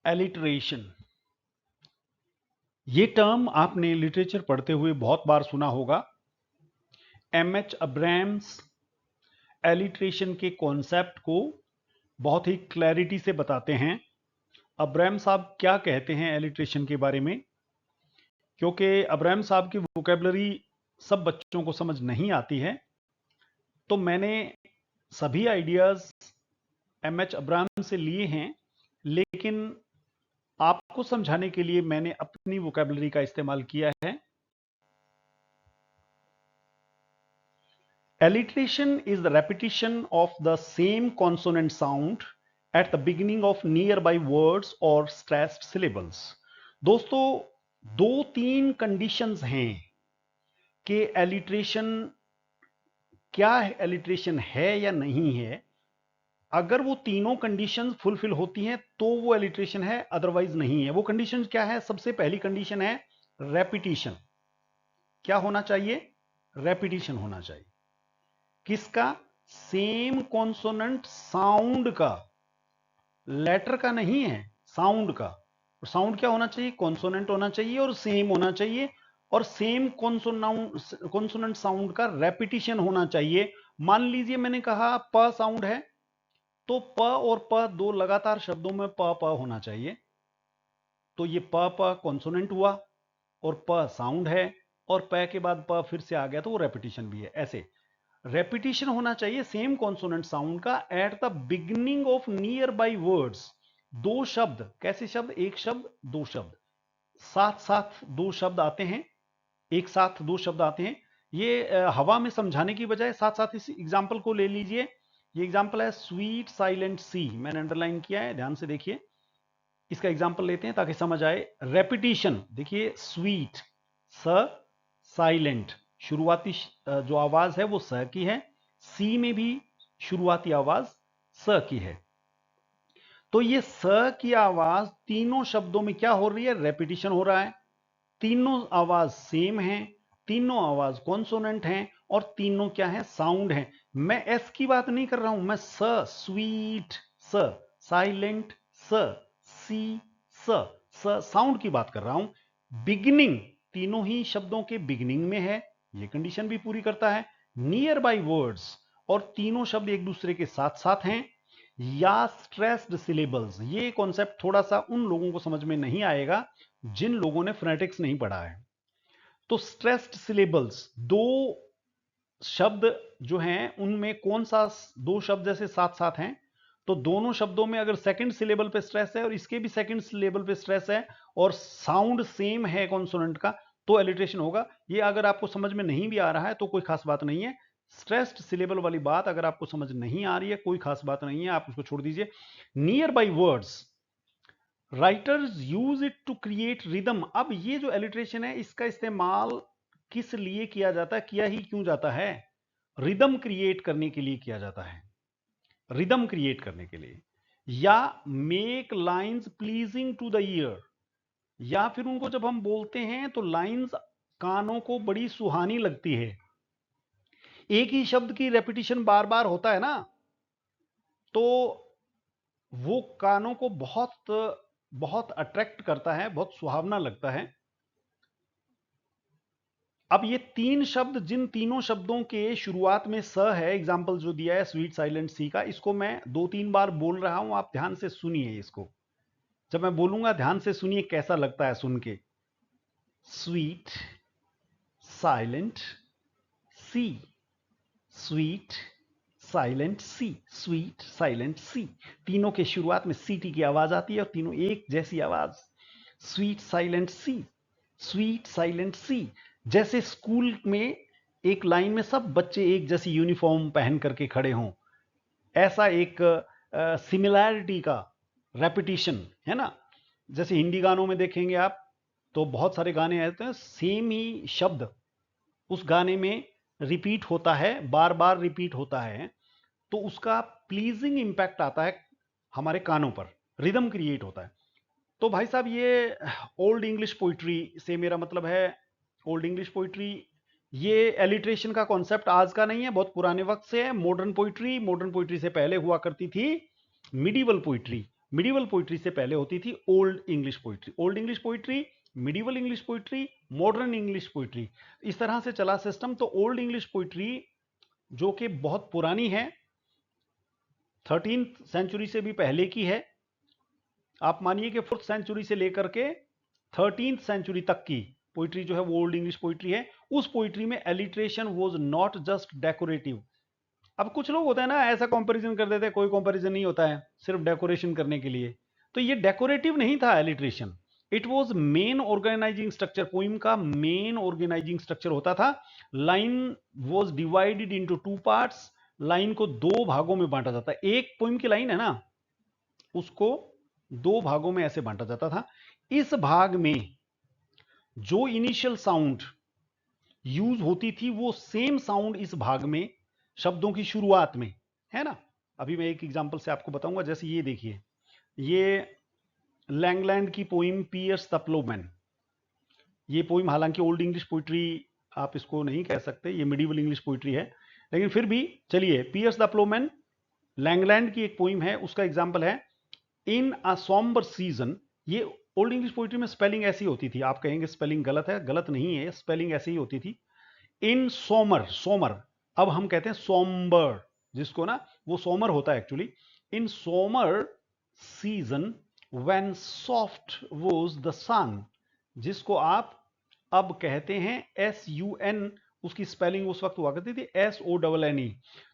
Alliteration, ये term आपने literature पढ़ते हुए बहुत बार सुना होगा। एमएच अब्राम्स एलिटरेशन के कॉन्सेप्ट को बहुत ही क्लैरिटी से बताते हैं। अब्राम साहब क्या कहते हैं एलिटरेशन के बारे में, क्योंकि अब्राम साहब की वोकेबलरी सब बच्चों को समझ नहीं आती है, तो मैंने सभी आइडियाज एमएच अब्राम से लिए हैं, लेकिन आपको समझाने के लिए मैंने अपनी वोकेबलरी का इस्तेमाल किया है। Alliteration is the repetition of the same consonant sound at the beginning of nearby words or stressed syllables. दोस्तों, दो तीन कंडीशंस हैं कि alliteration क्या है, alliteration है या नहीं है। अगर वो तीनों कंडीशंस फुलफिल होती हैं तो वो alliteration है, अदरवाइज नहीं है। वो कंडीशन क्या है? सबसे पहली कंडीशन है रेपिटिशन। क्या होना चाहिए? रेपिटिशन होना चाहिए। किसका? सेम कॉन्सोनेंट साउंड का, लेटर का नहीं है, साउंड का। और साउंड क्या होना चाहिए? कॉन्सोनेंट होना चाहिए और सेम होना चाहिए, और सेम कॉन्सोनेंट साउंड का रेपिटिशन होना चाहिए। मान लीजिए मैंने कहा प साउंड है, तो प और प दो लगातार शब्दों में प प होना चाहिए, तो ये प प कॉन्सोनेंट हुआ और प साउंड है, और प के बाद प फिर से आ गया तो वो रेपिटिशन भी है। ऐसे रेपिटिशन होना चाहिए सेम कॉन्सोनेंट साउंड का at the beginning of near by words. दो शब्द, कैसे शब्द? एक शब्द, दो शब्द, साथ साथ दो शब्द आते हैं, एक साथ दो शब्द आते हैं। ये हवा में समझाने की बजाय साथ साथ इस एग्जाम्पल को ले लीजिए। ये एग्जाम्पल है स्वीट साइलेंट सी, मैंने अंडरलाइन किया है, ध्यान से देखिए। इसका एग्जाम्पल लेते हैं ताकि समझ आए। रेपिटिशन देखिए, स्वीट स, साइलेंट शुरुआती जो आवाज है वो स की है, सी में भी शुरुआती आवाज स की है। तो ये स की आवाज तीनों शब्दों में क्या हो रही है? रेपिटिशन हो रहा है। तीनों आवाज सेम है, तीनों आवाज कॉन्सोनेंट हैं, और तीनों क्या है? साउंड है। मैं एस की बात नहीं कर रहा हूं, मैं स, स्वीट स, साइलेंट स, सी स, साउंड की बात कर रहा हूं। बिगिनिंग तीनों ही शब्दों के बिगिनिंग में है, ये कंडीशन भी पूरी करता है। नियर बाई वर्ड्स, और तीनों शब्द एक दूसरे के साथ साथ हैं, या स्ट्रेस्ड सिलेबल्स। ये कॉन्सेप्ट थोड़ा सा उन लोगों को समझ में नहीं आएगा जिन लोगों ने फोनेटिक्स नहीं पढ़ा है। तो स्ट्रेस्ड सिलेबल्स, दो शब्द जो हैं उनमें कौन सा दो शब्द जैसे साथ साथ हैं, तो दोनों शब्दों में अगर सेकंड सिलेबल पे स्ट्रेस है और इसके भी सेकंड सिलेबल पे स्ट्रेस है और साउंड सेम है कॉन्सोनेंट का, तो एलिट्रेशन होगा। ये अगर आपको समझ में नहीं भी आ रहा है तो कोई खास बात नहीं है। स्ट्रेस्ड सिलेबल वाली बात अगर आपको समझ नहीं आ रही है, कोई खास बात नहीं है, आप उसको छोड़ दीजिए। Nearby words, writers use it to create rhythm. अब ये जो एलिट्रेशन है इसका इस्तेमाल किस लिए किया जाता है, किया ही क्यों जाता है? रिदम क्रिएट करने के लिए किया जाता है, रिदम क्रिएट करने के लिए, या make lines pleasing to the ear, या फिर उनको जब हम बोलते हैं तो लाइंस कानों को बड़ी सुहानी लगती है। एक ही शब्द की रेपिटिशन बार बार होता है ना, तो वो कानों को बहुत बहुत अट्रैक्ट करता है, बहुत सुहावना लगता है। अब ये तीन शब्द, जिन तीनों शब्दों के शुरुआत में स है, एग्जाम्पल जो दिया है स्वीट साइलेंट सी का, इसको मैं दो तीन बार बोल रहा हूं, आप ध्यान से सुनिए इसको। जब मैं बोलूंगा ध्यान से सुनिए कैसा लगता है सुन के। स्वीट साइलेंट सी, स्वीट साइलेंट सी, स्वीट साइलेंट सी। तीनों के शुरुआत में सीटी की आवाज आती है और तीनों एक जैसी आवाज। स्वीट साइलेंट सी, स्वीट साइलेंट सी। जैसे स्कूल में एक लाइन में सब बच्चे एक जैसी यूनिफॉर्म पहन करके खड़े हों, ऐसा एक सिमिलैरिटी का रेपिटिशन है ना। जैसे हिंदी गानों में देखेंगे आप, तो बहुत सारे गाने आते हैं, सेम ही शब्द उस गाने में रिपीट होता है, बार बार रिपीट होता है, तो उसका प्लीजिंग इंपैक्ट आता है हमारे कानों पर, रिदम क्रिएट होता है। तो भाई साहब, ये ओल्ड इंग्लिश पोइट्री से मेरा मतलब है, ओल्ड इंग्लिश पोइट्री, ये एलिट्रेशन का कॉन्सेप्ट आज का नहीं है, बहुत पुराने वक्त से है। मॉडर्न पोइट्री, मॉडर्न पोइट्री से पहले हुआ करती थी मिडीवल पोइट्री, मिडिवल पोइट्री से पहले होती थी old English poetry, old English poetry, medieval English poetry, modern English poetry, इस तरह से चला सिस्टम। तो ओल्ड इंग्लिश पोइट्री जो कि बहुत पुरानी है, 13th सेंचुरी से भी पहले की है, आप मानिए कि 4th सेंचुरी से लेकर के 13th सेंचुरी तक की पोइट्री जो है वो ओल्ड इंग्लिश पोइट्री है। उस पोइट्री में alliteration was not just decorative. अब कुछ लोग होता है ना, ऐसा कंपैरिजन कर देते हैं, कोई कंपैरिजन नहीं होता है, सिर्फ डेकोरेशन करने के लिए। तो ये डेकोरेटिव नहीं था alliteration, it was main organising structure. Poem का मेन ऑर्गेनाइजिंग स्ट्रक्चर होता था। Line was divided into 2 parts, line को 2 भागों में बांटा जाता है। एक पोइम की लाइन है ना, उसको 2 भागों में ऐसे बांटा जाता था। इस भाग में जो इनिशियल साउंड यूज होती थी वो सेम साउंड इस भाग में शब्दों की शुरुआत में है ना। अभी मैं एक एग्जांपल से आपको बताऊंगा, जैसे ये देखिए, ये लैंगलैंड की पोइम पियर्स द प्लोमैन। ये पोइम हालांकि ओल्ड इंग्लिश पोइट्री आप इसको नहीं कह सकते, ये मिडिवल इंग्लिश पोइट्री है, लेकिन फिर भी चलिए, पियर्स द प्लोमैन लैंगलैंड की एक पोइम है, उसका एग्जाम्पल है इन अ सॉम्बर सीजन। ये ओल्ड इंग्लिश पोइट्री में स्पेलिंग ऐसी होती थी, आप कहेंगे स्पेलिंग गलत है, गलत नहीं है, स्पेलिंग ऐसी ही होती थी। इन सोमर, सोमर अब हम कहते हैं सोम्बर, जिसको ना वो सोमर होता है actually. In summer season when soft was the sun, जिसको आप अब कहते हैं SUN, उसकी स्पेलिंग उस वक्त हुआ करती थी SONNE।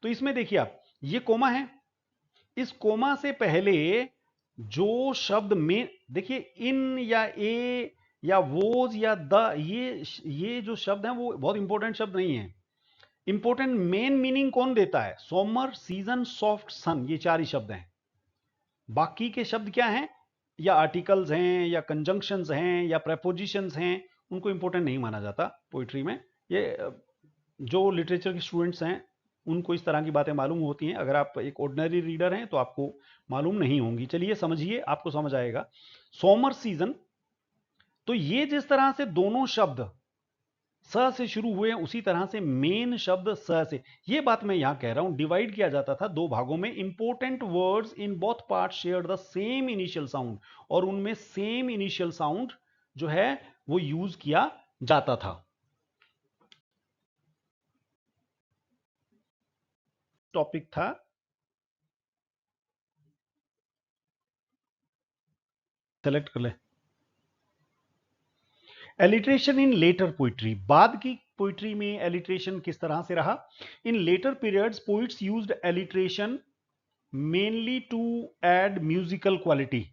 तो इसमें देखिए आप, ये कोमा है, इस कोमा से पहले जो शब्द में देखिए, इन या ए या वोज या द, ये जो शब्द हैं वो बहुत इंपॉर्टेंट शब्द नहीं है। इंपॉर्टेंट मेन मीनिंग कौन देता है? सोमर, सीजन, सॉफ्ट, सन, ये 4 ही शब्द हैं। बाकी के शब्द क्या हैं? या आर्टिकल्स हैं, या कंजंक्शंस हैं, या प्रेपोजिशंस हैं, उनको इंपॉर्टेंट नहीं माना जाता पोइट्री में। ये जो लिटरेचर के स्टूडेंट्स हैं उनको इस तरह की बातें मालूम होती हैं, अगर आप एक ऑर्डिनरी रीडर हैं तो आपको मालूम नहीं होंगी। चलिए समझिए, आपको समझ आएगा। सोमर सीजन, तो ये जिस तरह से दोनों शब्द स से शुरू हुए हैं, उसी तरह से मेन शब्द स से, ये बात मैं यहां कह रहा हूं, डिवाइड किया जाता था 2 भागों में। Important words in both part share the same initial sound, और उनमें सेम इनिशियल साउंड जो है वो यूज किया जाता था। टॉपिक था सेलेक्ट कर ले, एलिट्रेशन इन लेटर पोइट्री। बाद की पोइट्री में एलिट्रेशन किस तरह से रहा? In later periods poets used alliteration mainly to add musical quality.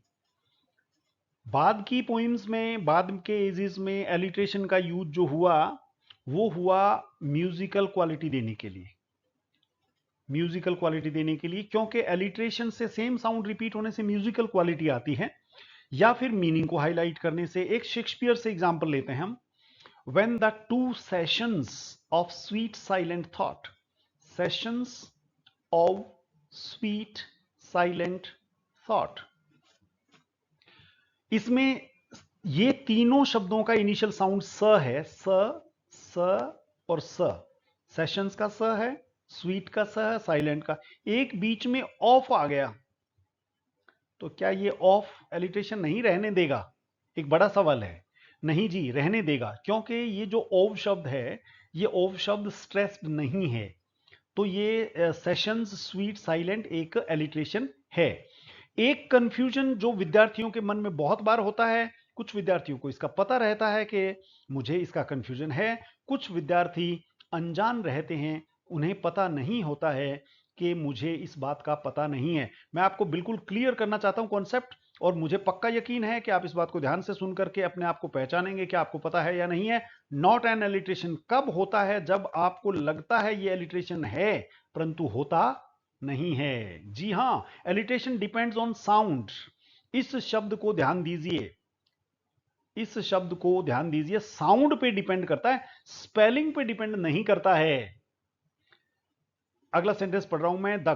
बाद की पोइम्स में, बाद के एजेस में एलिट्रेशन का यूज जो हुआ वो हुआ म्यूजिकल क्वालिटी देने के लिए, म्यूजिकल क्वालिटी देने के लिए, क्योंकि एलिट्रेशन से सेम साउंड रिपीट होने से म्यूजिकल क्वालिटी आती है, या फिर मीनिंग को हाईलाइट करने से। एक शेक्सपियर से एग्जांपल लेते हैं हम। When the 2 sessions of sweet silent thought, sessions of sweet silent thought, इसमें ये तीनों शब्दों का इनिशियल साउंड स है, स और स। सेशंस का स है, स्वीट का स है, साइलेंट का। एक बीच में ऑफ आ गया, तो क्या ये ऑफ एलिट्रेशन नहीं रहने देगा? एक बड़ा सवाल है। नहीं जी, रहने देगा, क्योंकि ये जो ओव शब्द है, ये ओव शब्द स्ट्रेस्ड नहीं है। तो ये सेशंस स्वीट साइलेंट एक एलिट्रेशन है। एक कंफ्यूजन जो विद्यार्थियों के मन में बहुत बार होता है, कुछ विद्यार्थियों को इसका पता रहता है कि मुझे इसका कंफ्यूजन है, कुछ विद्यार्थी अनजान रहते हैं, उन्हें पता नहीं होता है कि मुझे इस बात का पता नहीं है। मैं आपको बिल्कुल क्लियर करना चाहता हूं कॉन्सेप्ट, और मुझे पक्का यकीन है कि आप इस बात को ध्यान से सुन करके अपने आप को पहचानेंगे कि आपको पता है या नहीं है। नॉट एन एलिट्रेशन कब होता है? जब आपको लगता है ये एलिट्रेशन है, परंतु होता नहीं है। जी हां, एलिट्रेशन डिपेंड्स ऑन साउंड। इस शब्द को ध्यान दीजिए, इस शब्द को ध्यान दीजिए, साउंड पे डिपेंड करता है, स्पेलिंग पे डिपेंड नहीं करता है। अगला सेंटेंस पढ़ रहा हूं मैं। The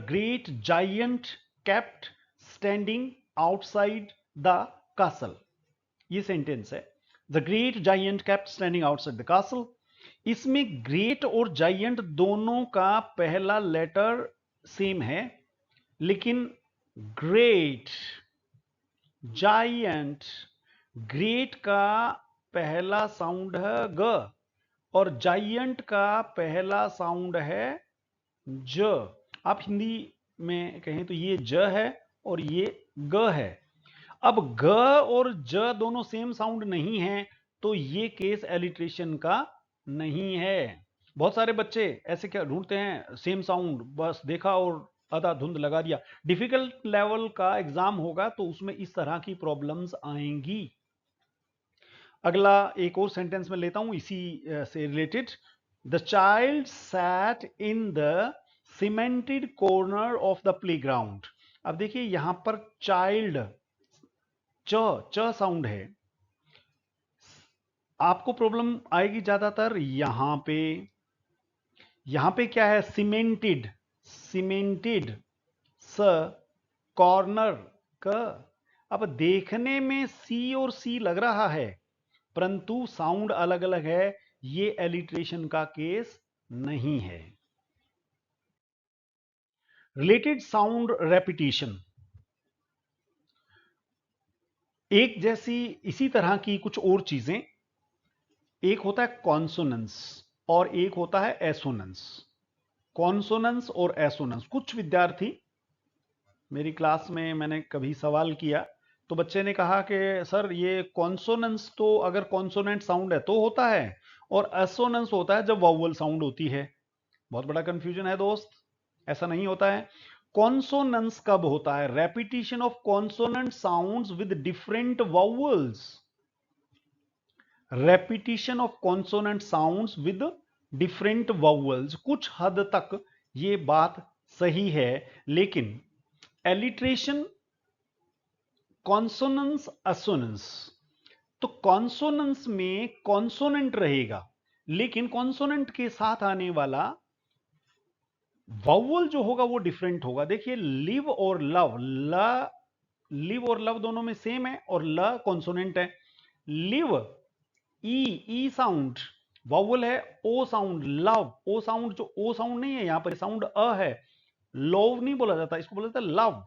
great giant kept standing outside the castle, ये सेंटेंस है। The great giant kept standing outside the castle. इसमें ग्रेट और जायंट दोनों का पहला लेटर सेम है, लेकिन ग्रेट, जायंट। ग्रेट का पहला साउंड है ग और जायंट का पहला साउंड है ज। आप हिंदी में कहें तो ये ज है और ये ग है। अब ग और ज दोनों सेम साउंड नहीं है तो ये केस एलिट्रेशन का नहीं है। बहुत सारे बच्चे ऐसे क्या ढूंढते हैं, सेम साउंड, बस देखा और आधा धुंध लगा दिया। डिफिकल्ट लेवल का एग्जाम होगा तो उसमें इस तरह की प्रॉब्लम्स आएंगी। अगला एक और सेंटेंस में लेता हूं इसी से related. The child sat in the cemented corner of the playground. अब देखिए यहां पर चाइल्ड, च साउंड है। आपको प्रॉब्लम आएगी ज्यादातर यहां पे क्या है, सीमेंटेड, सीमेंटेड, स, कॉर्नर, क। अब देखने में सी और सी लग रहा है परंतु साउंड अलग अलग है, ये एलिट्रेशन का केस नहीं है। रिलेटेड साउंड रेपिटेशन, एक जैसी इसी तरह की कुछ और चीजें, एक होता है कॉन्सोनेंस और एक होता है एसोनेंस। कॉन्सोनेंस और एसोनेंस, कुछ विद्यार्थी, मेरी क्लास में मैंने कभी सवाल किया तो बच्चे ने कहा कि सर ये कॉन्सोनेंस तो अगर कॉन्सोनेंट साउंड है तो होता है और एसोनेंस होता है जब वाउवल साउंड होती है। बहुत बड़ा कंफ्यूजन है दोस्त, ऐसा नहीं होता है। कॉन्सोनेंस कब होता है? Repetition of consonant sounds with different vowels. Repetition of consonant sounds with different vowels, कुछ हद तक ये बात सही है, लेकिन एलिट्रेशन, कॉन्सोनेंस, असोनेंस, तो कॉन्सोनेंस में कॉन्सोनेंट रहेगा लेकिन कॉन्सोनेंट के साथ आने वाला वाउवल जो होगा वो डिफरेंट होगा। देखिए लिव और लव, लिव और लव दोनों में सेम है और ल कॉन्सोनेंट है। लिव, ई साउंड वाउवल है, ओ साउंड लव, ओ साउंड जो ओ साउंड नहीं है, यहां पर साउंड अ है। लव नहीं बोला जाता, इसको बोला जाता है लव।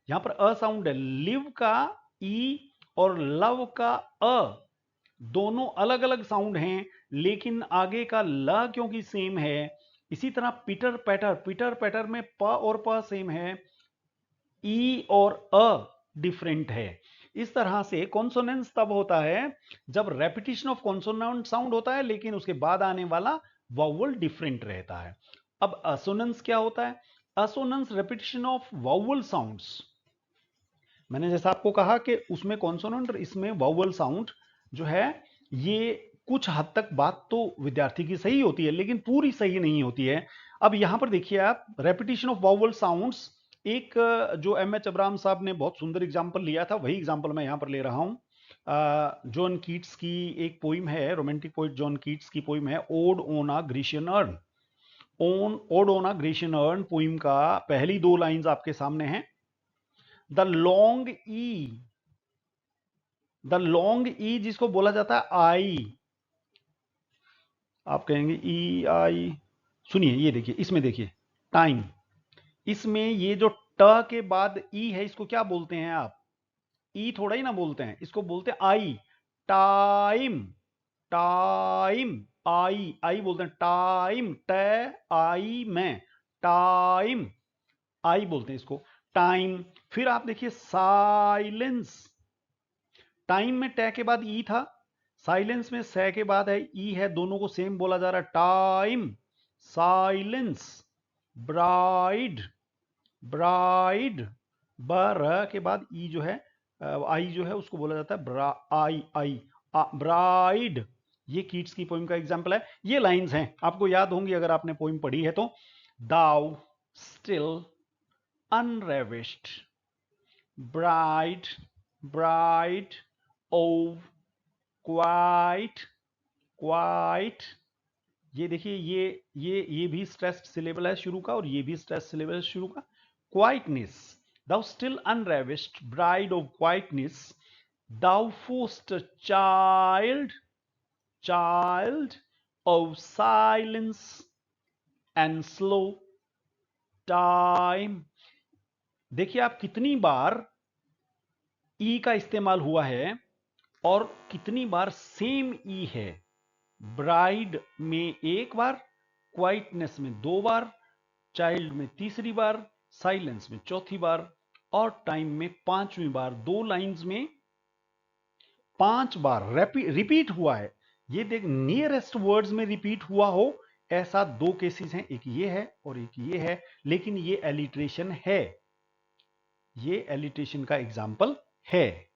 यहां पर अ साउंड है। लिव का ई और लव का अ दोनों अलग अलग साउंड हैं लेकिन आगे का ल क्योंकि सेम है। इसी तरह पीटर पैटर, पीटर पैटर में प और प सेम है, ई और अ डिफरेंट है। इस तरह से कॉन्सोनेंस तब होता है जब रेपिटेशन ऑफ कॉन्सोनेंट साउंड होता है लेकिन उसके बाद आने वाला वाउवल डिफरेंट रहता है। अब असोनेंस क्या होता है? असोनेंस रेपिटेशन ऑफ वाउवल साउंड्स। मैंने जैसा आपको कहा कि उसमें कॉन्सोनेंट और इसमें वाउवल साउंड जो है, ये कुछ हद तक बात तो विद्यार्थी की सही होती है लेकिन पूरी सही नहीं होती है। अब यहां पर देखिए आप, रेपिटेशन ऑफ वाउवल साउंड्स, एक जो एम एच अब्राहम साहब ने बहुत सुंदर एग्जाम्पल लिया था वही एग्जाम्पल मैं यहां पर ले रहा हूं। जॉन कीट्स की एक पोइम है, रोमांटिक पोइट जॉन कीट्स की पोइम है ode on a Grecian urn. Ode on a Grecian urn poem का पहली दो लाइंस आपके सामने हैं। The long E, the long E जिसको बोला जाता है आई, आप कहेंगे ई आई, सुनिए ये देखिए, इसमें देखिए टाइम, इसमें ये जो ट के बाद ई है इसको क्या बोलते हैं आप? ई थोड़ा ही ना बोलते हैं, इसको बोलते हैं आई। टाइम, टाइम, आई आई बोलते हैं, टाइम, ट आई में, टाइम, आई बोलते हैं इसको, टाइम। फिर आप देखिए साइलेंस, टाइम में ट के बाद ई था, साइलेंस में स के बाद है ई है, दोनों को सेम बोला जा रहा है, टाइम, साइलेंस। ब्राइड, ब्राइड, बर के बाद ई जो है, आई जो है उसको बोला जाता है ब्रा, आई आई, ब्राइड। ये कीट्स की पोइम का एग्जांपल है। ये लाइंस हैं, आपको याद होंगी अगर आपने पोइम पढ़ी है तो। दाउ स्टिल अनरेविश्ड, ब्राइड, ब्राइड, ओ क्वाइट, क्वाइट। ये देखिए ये भी स्ट्रेस्ड सिलेबल है शुरू का और ये भी स्ट्रेस्ड सिलेबल है शुरू का। Quietness, thou still unravished bride of quietness, thou foster child, child of silence and slow time। देखिए आप कितनी बार ई का इस्तेमाल हुआ है और कितनी बार सेम ई है। ब्राइड में एक बार, क्वाइटनेस में दो बार, चाइल्ड में तीसरी बार, साइलेंस में चौथी बार और टाइम में पांचवी बार। दो लाइंस में 5 बार रिपीट हुआ है। ये देख, नियरेस्ट वर्ड्स में रिपीट हुआ हो ऐसा दो केसेस हैं, एक ये है और एक ये है, लेकिन ये एलिट्रेशन है, ये एलिट्रेशन का एग्जाम्पल है।